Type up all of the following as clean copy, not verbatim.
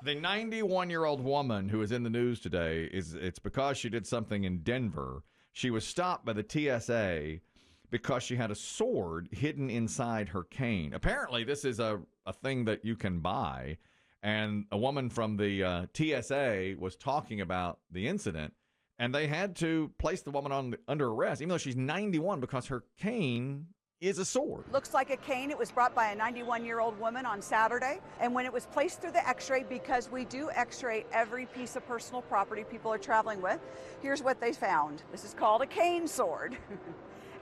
The 91-year-old woman who is in the news today, it's because she did something in Denver. She was stopped by the TSA because she had a sword hidden inside her cane. Apparently, this is a thing that you can buy. And a woman from the TSA was talking about the incident, and they had to place the woman under arrest, even though she's 91, because her cane is a sword. Looks like a cane. It was brought by a 91-year-old woman on Saturday. And when it was placed through the x-ray, because we do x-ray every piece of personal property people are traveling with, here's what they found. This is called a cane sword.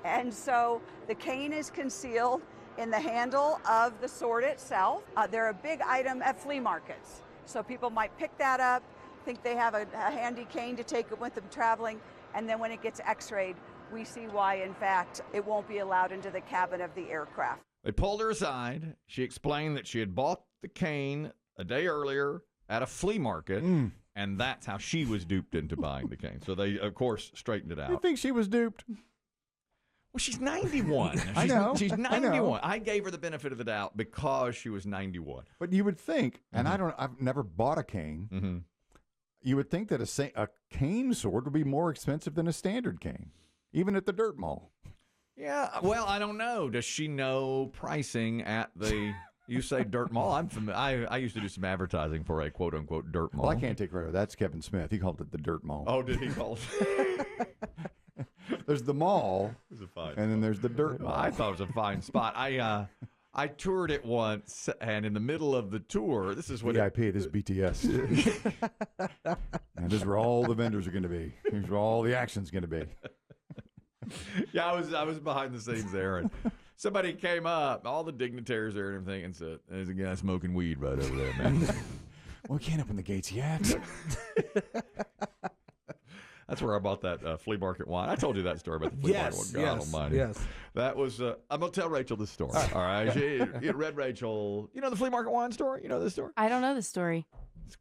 And so the cane is concealed in the handle of the sword itself. They're a big item at flea markets. So people might pick that up, think they have a handy cane to take with them traveling, and then when it gets x-rayed, we see why, in fact, it won't be allowed into the cabin of the aircraft. They pulled her aside. She explained that she had bought the cane a day earlier at a flea market, and that's how she was duped into buying the cane. So they, of course, straightened it out. You think she was duped? Well, she's 91. I know. She's 91. I know. I gave her the benefit of the doubt because she was 91. But you would think, and I've never bought a cane. Mm-hmm. You would think that a cane sword would be more expensive than a standard cane, even at the dirt mall. Yeah, well, I don't know. Does she know pricing at the, you say dirt mall? I used to do some advertising for a quote-unquote dirt mall. Well, I can't take credit. That's Kevin Smith. He called it the dirt mall. Oh, did he call it? There's the mall, It was a fine and then there's the dirt mall. I thought it was a fine spot. I toured it once, and in the middle of the tour, this is what VIP. This is BTS. And this is where all the vendors are going to be. Here's where all the action's going to be. Yeah, I was behind the scenes there, and somebody came up, all the dignitaries there and everything, and said, "There's a guy smoking weed right over there, man." Well, we can't open the gates yet. That's where I bought that flea market wine. I told you that story about the flea market wine. God almighty. Yes. That was, I'm going to tell Rachel this story. All right. She read Rachel. You know the flea market wine story? You know this story? I don't know the story.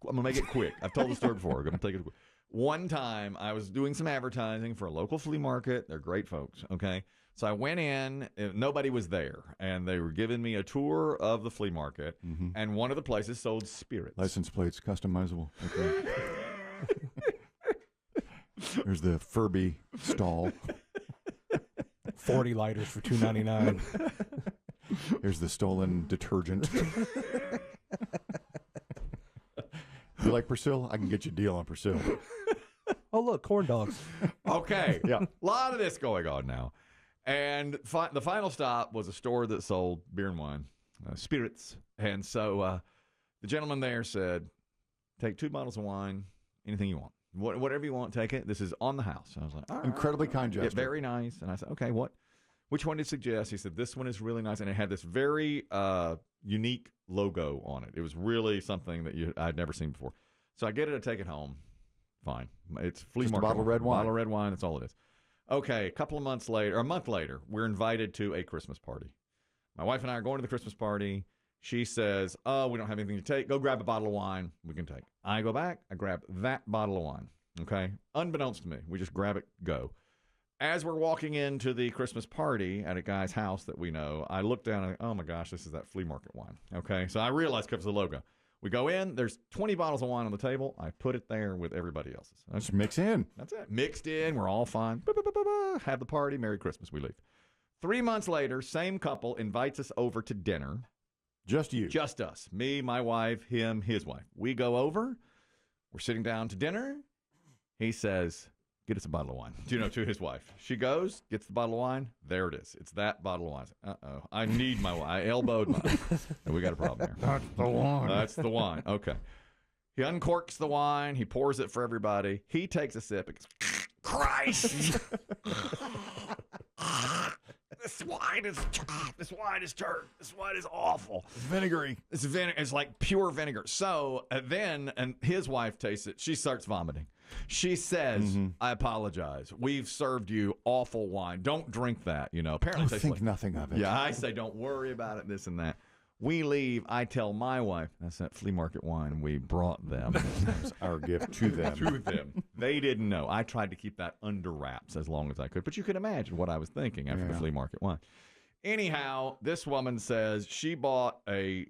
I'm going to make it quick. I've told the story before. I'm going to take it quick. One time I was doing some advertising for a local flea market. They're great folks. Okay. So I went in, nobody was there, and they were giving me a tour of the flea market, and one of the places sold spirits. License plates, customizable. Okay. There's the Furby stall. 40 lighters for $2.99. Here's the stolen detergent. You like Persil? I can get you a deal on Persil. Oh, look, corn dogs. Okay. Yeah. A lot of this going on now. And the final stop was a store that sold beer and wine, spirits. And so the gentleman there said, take 2 bottles of wine, anything you want. Whatever you want, take it. This is on the house. I was like, all right. Incredibly kind gesture. Yeah, very nice. And I said, okay, which one did you suggest? He said, this one is really nice. And it had this very unique logo on it. It was really something that I'd never seen before. So I get it, I take it home. Fine. It's flea market. A bottle of red wine. Bottle of red wine. That's all it is. Okay, a month later, we're invited to a Christmas party. My wife and I are going to the Christmas party. She says, oh, we don't have anything to take. Go grab a bottle of wine we can take. I go back. I grab that bottle of wine. Okay? Unbeknownst to me, we just grab it, go. As we're walking into the Christmas party at a guy's house that we know, I look down and oh, my gosh, this is that flea market wine. Okay? So I realize because of the logo. We go in. There's 20 bottles of wine on the table. I put it there with everybody else's. Just mix in. That's it. Mixed in. We're all fine. Have the party. Merry Christmas. We leave. 3 months later, same couple invites us over to dinner. Just you. Just us. Me, my wife, him, his wife. We go over. We're sitting down to dinner. He says, get us a bottle of wine. To his wife. She goes, gets the bottle of wine. There it is. It's that bottle of wine. Uh-oh. I need my wine. I elbowed mine. And we got a problem here. That's the wine. That's the wine. Okay. He uncorks the wine. He pours it for everybody. He takes a sip. And goes, Christ! This wine is turd. This wine is awful. It's vinegary. It's like pure vinegar. So then his wife tastes it. She starts vomiting. She says, I apologize. We've served you awful wine. Don't drink that. Apparently I think nothing of it. Yeah, I say don't worry about it, this and that. We leave. I tell my wife, that's that flea market wine we brought them. That was our gift to them. To them. They didn't know. I tried to keep that under wraps as long as I could. But you can imagine what I was thinking after the flea market wine. Anyhow, this woman says she bought a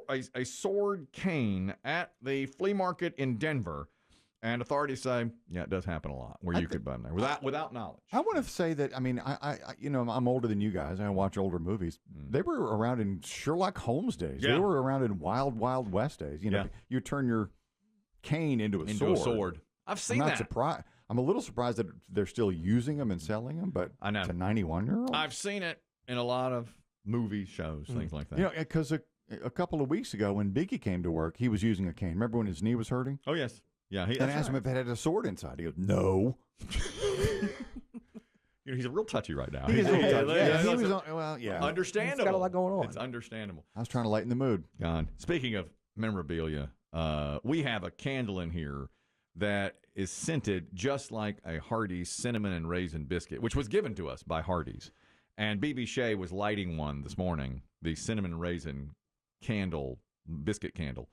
a sword cane at the flea market in Denver. And authorities say, yeah, it does happen a lot where you could buy them there without knowledge. I want to say that, I mean, I'm older than you guys. I watch older movies. They were around in Sherlock Holmes days. Yeah. They were around in Wild Wild West days. You know, you turn your cane into a sword. I've seen I'm not that. surprised. I'm a little surprised that they're still using them and selling them, but I know. to 91-year-olds? I've seen it in a lot of movies, shows, things like that. You know, because a couple of weeks ago when Biggie came to work, he was using a cane. Remember when his knee was hurting? Oh, yes. Yeah, And I asked him if it had a sword inside. He goes, no. You know, he's real touchy right now. He's a little touchy. Yeah, He was understandable. He's got a lot going on. It's understandable. I was trying to lighten the mood. God. Speaking of memorabilia, we have a candle in here that is scented just like a Hardee's cinnamon and raisin biscuit, which was given to us by Hardee's. And BB Shea was lighting one this morning, the cinnamon raisin candle, biscuit candle.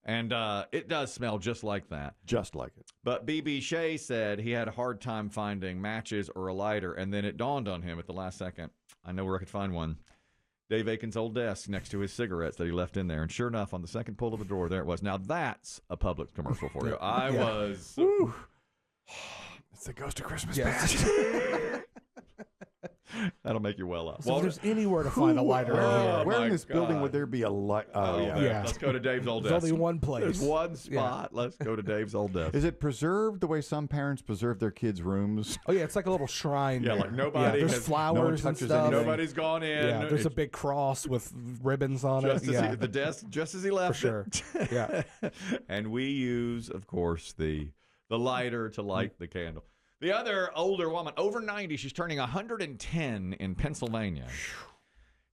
And it does smell just like that. Just like it. But BB Shea said he had a hard time finding matches or a lighter, and then it dawned on him at the last second, I know where I could find one. Dave Aiken's old desk next to his cigarettes that he left in there. And sure enough, on the second pull of the drawer, there it was. Now, that's a Publix commercial for you. I was... Woo. It's the Ghost of Christmas Past. That'll make you well up. So if there's anywhere to find a lighter in here. Where in this building God. would there be a light? Oh, yeah. Yeah. Let's go to Dave's old desk. There's only one place. There's one spot. Let's go to Dave's old desk. Is it preserved the way some parents preserve their kids' rooms? Oh, yeah, it's like a little shrine. Yeah, there. like nobody there's has- flowers no one and touches stuff. anything. Nobody's gone in. Yeah, there's a It's big cross with ribbons on just it. as Yeah, the desk, just as he left for sure. it. Yeah. And we use, of course, the lighter to light the candle. The other older woman, over 90, she's turning 110 in Pennsylvania.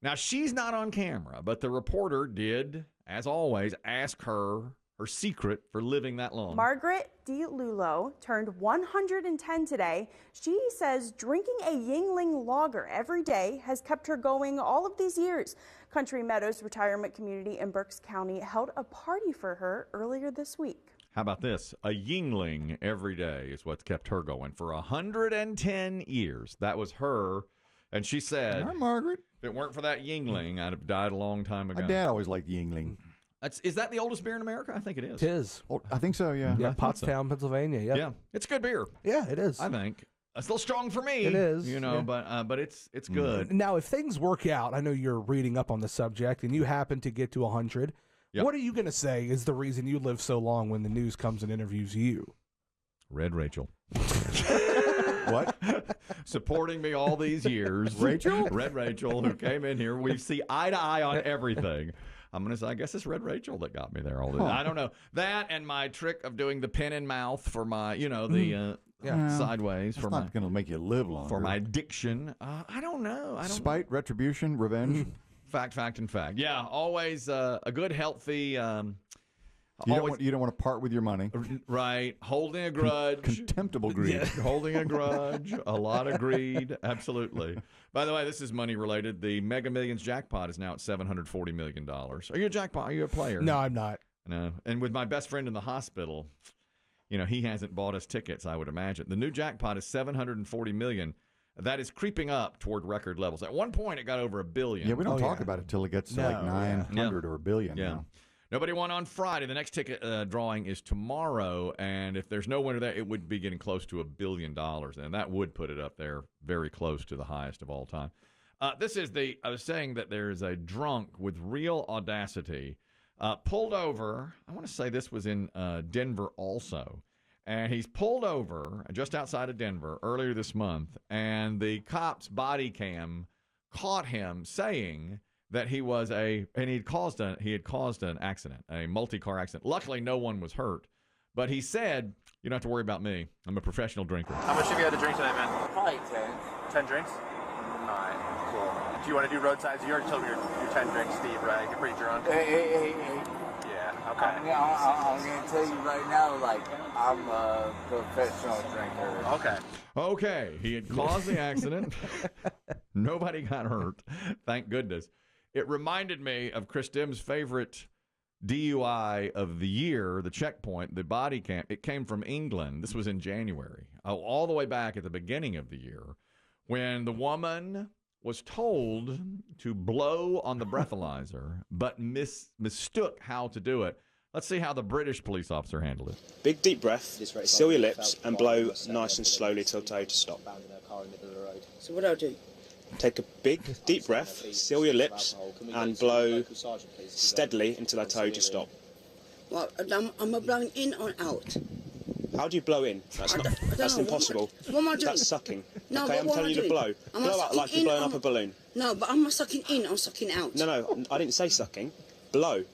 Now, she's not on camera, but the reporter did, as always, ask her secret for living that long. Margaret DeLulo turned 110 today. She says drinking a Yingling lager every day has kept her going all of these years. Country Meadows Retirement Community in Berks County held a party for her earlier this week. How about this? A Yingling every day is what's kept her going for 110 years. That was her. And she said, Hi, Margaret. if it weren't for that Yingling, I'd have died a long time ago. My dad always liked Yingling. Is that the oldest beer in America? I think it is. It is. Oh, I think so, yeah. Yeah, thought so. Pottstown, Pennsylvania. Yep. Yeah. It's good beer, Yeah, it is. I think. It's still strong for me. It is, You know, yeah. but it's good. Now, if things work out, I know you're reading up on the subject, and you happen to get to 100. Yep. What are you going to say is the reason you live so long when the news comes and interviews you? Red Rachel. What? Supporting me all these years. Rachel? Red Rachel, who came in here. We see eye to eye on everything. I'm going to say, I guess it's Red Rachel that got me there all the I don't know. That and my trick of doing the pen in mouth for my, the sideways It's for not going to make you live longer. for my addiction. I don't know. I don't Spite, retribution, revenge. Fact, and fact. Yeah, always a good, healthy. You don't want to part with your money. Right, holding a grudge. Contemptible greed. Holding a grudge, a lot of greed, absolutely. By the way, this is money related. The Mega Millions jackpot is now at $740 million. Are you a jackpot? Are you a player? No, I'm not. No. And with my best friend in the hospital, he hasn't bought us tickets, I would imagine. The new jackpot is $740 million. That is creeping up toward record levels. At one point, it got over $1 billion. Yeah, we don't talk about it till it gets to like No, 900 or $1 billion. Yeah. Now. Nobody won on Friday. The next ticket drawing is tomorrow, and if there's no winner there, it would be getting close to $1 billion, and that would put it up there very close to the highest of all time. I was saying that there is a drunk with real audacity pulled over. I want to say this was in Denver also, and he's pulled over just outside of Denver earlier this month, and the cop's body cam caught him saying that he had caused an accident, a multi-car accident. Luckily, no one was hurt. But he said, you don't have to worry about me. I'm a professional drinker. How much have you had to drink tonight, man? Probably 10. 10 drinks? All right, cool. Do you want to do roadsides? You already told me you're 10 drinks, Steve, right? You're pretty drunk. Hey. Yeah, okay. I'm going to tell you right now, I'm a professional drinker. Okay, he had caused the accident. Nobody got hurt. Thank goodness. It reminded me of Chris Demm's favorite DUI of the year, the checkpoint, the body cam. It came from England. This was in January, all the way back at the beginning of the year, when the woman was told to blow on the breathalyzer, but mistook how to do it. Let's see how the British police officer handled it. Big deep breath, seal your lips, and blow nice and slowly till I tell you to stop. So what do I do? Take a big deep breath, seal your lips, and blow steadily until I tell you to stop. Well, am I blowing in or out? How do you blow in? That's impossible. What am I doing? That's sucking. No, okay, but I'm what telling am I you to blow. doing? Am I Blow out sucking like you're in blowing or- up a balloon. No, but I'm not sucking in or sucking out. No, I didn't say sucking. Blow.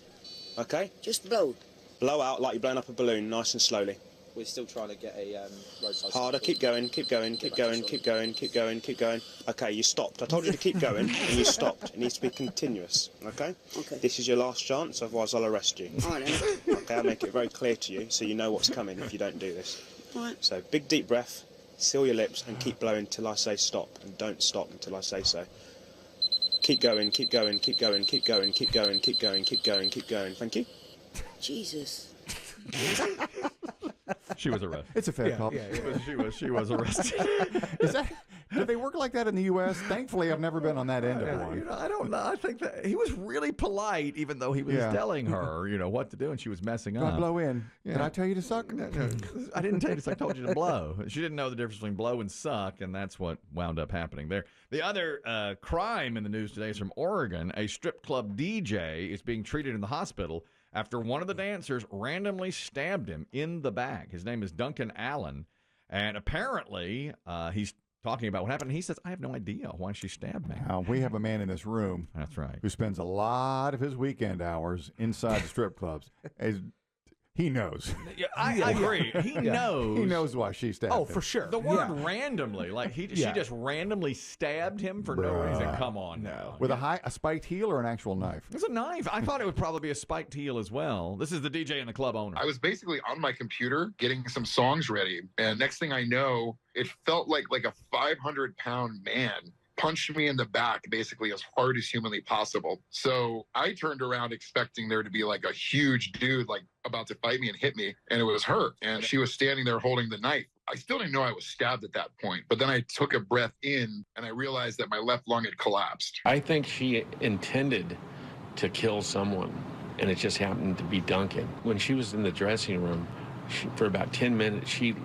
Okay? Just blow. Blow out like you're blowing up a balloon, nice and slowly. We're still trying to get a roadside. Harder, keep going, keep going, keep going, keep going, keep going, keep going. Okay, you stopped. I told you to keep going, and you stopped. It needs to be continuous, okay? Okay. This is your last chance, otherwise I'll arrest you. All right, then. Okay, I'll make it very clear to you so you know what's coming if you don't do this. All right. So, big deep breath, seal your lips, and keep blowing till I say stop, and don't stop until I say so. Keep going, keep going, keep going, keep going, keep going, keep going, keep going, keep going. Thank you. Jesus. She was arrested. It's a fair call. She was arrested. Do they work like that in the U.S.? Thankfully, I've never been on that end of one. I don't know. I think that he was really polite, even though he was telling her, what to do, and she was messing Do up. I blow in? Did I tell you to suck? No, I didn't tell you to suck. I told you to blow. She didn't know the difference between blow and suck, and that's what wound up happening there. The other crime in the news today is from Oregon. A strip club DJ is being treated in the hospital after one of the dancers randomly stabbed him in the back. His name is Duncan Allen, and apparently he's talking about what happened. He says, I have no idea why she stabbed me. We have a man in this room. That's right. Who spends a lot of his weekend hours inside the strip clubs. He knows. Yeah, I agree. He knows. He knows why she stabbed him. Oh, for sure. The word randomly, like she just randomly stabbed him for no reason. Come on now. With a spiked heel or an actual knife? It's a knife. I thought it would probably be a spiked heel as well. This is the DJ and the club owner. I was basically on my computer getting some songs ready, and next thing I know, it felt like a 500-pound man punched me in the back basically as hard as humanly possible. So I turned around expecting there to be like a huge dude like about to fight me and hit me, and it was her. And she was standing there holding the knife. I still didn't know I was stabbed at that point, but then I took a breath in and I realized that my left lung had collapsed. I think she intended to kill someone, and it just happened to be Duncan. When she was in the dressing room, for about 10 minutes, she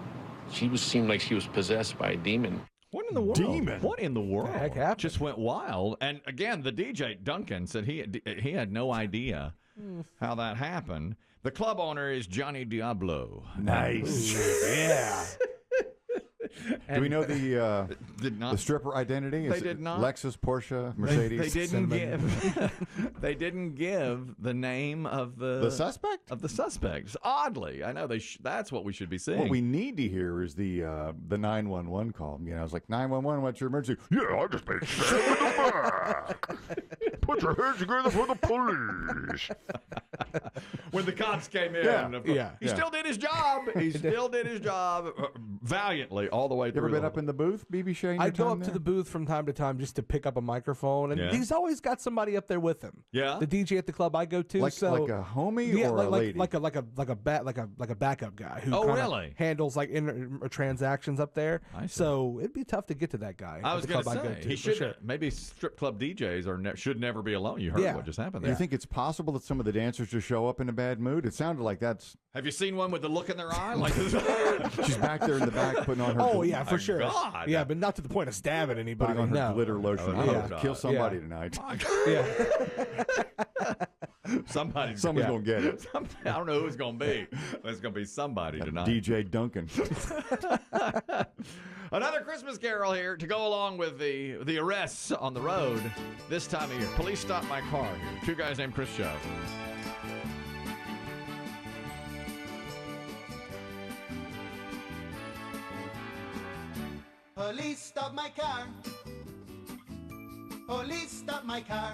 seemed like she was possessed by a demon. What in the world? Demon. What in the world? What the heck happened? Just went wild. And again, the DJ, Duncan, said he had no idea how that happened. The club owner is Johnny Diablo. Nice. Yeah. Do we know the Did not. the stripper identity? They Is did it not. Lexus, Porsche, Mercedes. They didn't Cinnamon? give. They didn't give the name of The suspect. of the suspects. Oddly, I know that's what we should be seeing. What we need to hear is the 911 call. It's like 911. What's your emergency? Yeah, I just been stabbed in the back. Put your hands together for the police. When the cops came in, he Yeah. still did his job. He still did his job valiantly all the way You through. ever been up in the booth, BB Shane? I go up to the booth from time to time just to pick up a microphone, and he's always got somebody up there with him. Yeah, the DJ at the club I go to, like a homie or a lady, like a backup guy who really handles like transactions up there. I see. So it'd be tough to get to that guy. I was going to go say he should. Maybe strip club DJs should never be alone. You heard what just happened there. You think it's possible that some of the dancers just show up in a bad mood? It sounded like that's. Have you seen one with the look in their eye? Like she's back there in the back putting on her. Oh yeah, for sure. God. Yeah, but not to the point of stabbing anybody. Putting on her glitter lotion. Oh, Oh, kill somebody tonight. Yeah. Someone's gonna get it. I don't know who it's gonna be. But it's gonna be somebody tonight. DJ Duncan. Another Christmas Carol here to go along with the arrests on the road this time of year. Police stopped my car here. Two guys named Chris Chubb. Police stop my car. Police stop my car.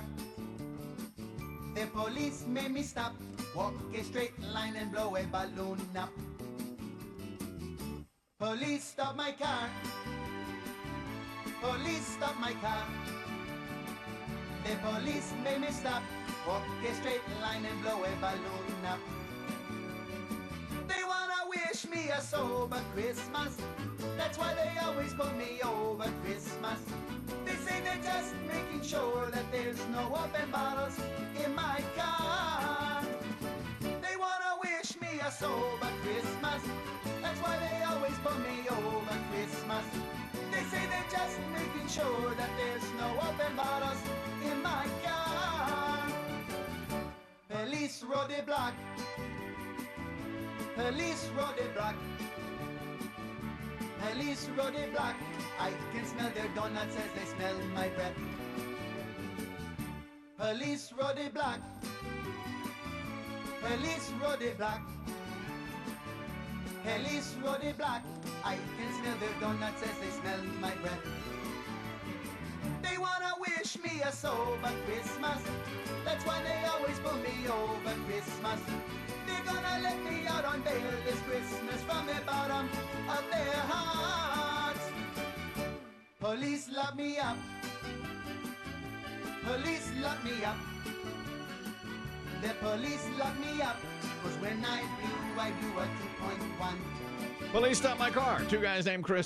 The police made me stop. Walk a straight line and blow a balloon up. Police stop my car. Police stop my car. The police made me stop. Walk a straight line and blow a balloon up. They wanna wish me a sober Christmas. That's why they always pull me over Christmas. They say they're just making sure that there's no open bottles in my car. They wanna wish me a sober Christmas. That's why they always pull me over Christmas. They say they're just making sure that there's no open bottles in my car. Police road the block. Police road the block. Police road the block. I can smell their donuts as they smell my breath. Police road the block. Police road the block. Police road the block. I can smell their donuts as they smell my breath. They wanna wish me a sober Christmas. That's why they always pull me over Christmas. They're gonna let me out on bail this Christmas from the bottom of their hearts. Police lock me up. Police lock me up. The police lock me up. 'Cause when I do a 2.1. Police stopped my car. Two guys named Chris